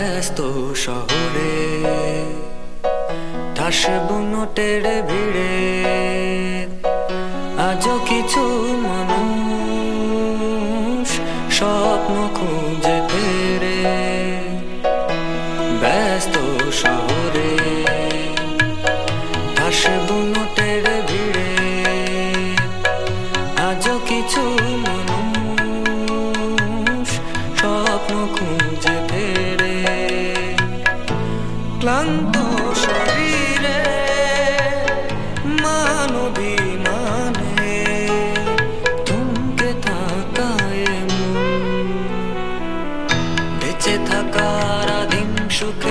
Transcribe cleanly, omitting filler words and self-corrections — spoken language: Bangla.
ব্যস্ত শহরে ঠাস বুনোটের ভিড়ে আজও কিছু মানুষ স্বপ্ন খুঁজে ফেরে। ব্যস্ত শহরে ঠাস বুনোটের ভিড়ে আজও কিছু মানুষ স্বপ্ন খুঁজে ফেরে। ক্লান্ত শরীরে মানবিমানে থমকে থাকায় মন বেঁচে থাকার আদিম সুখে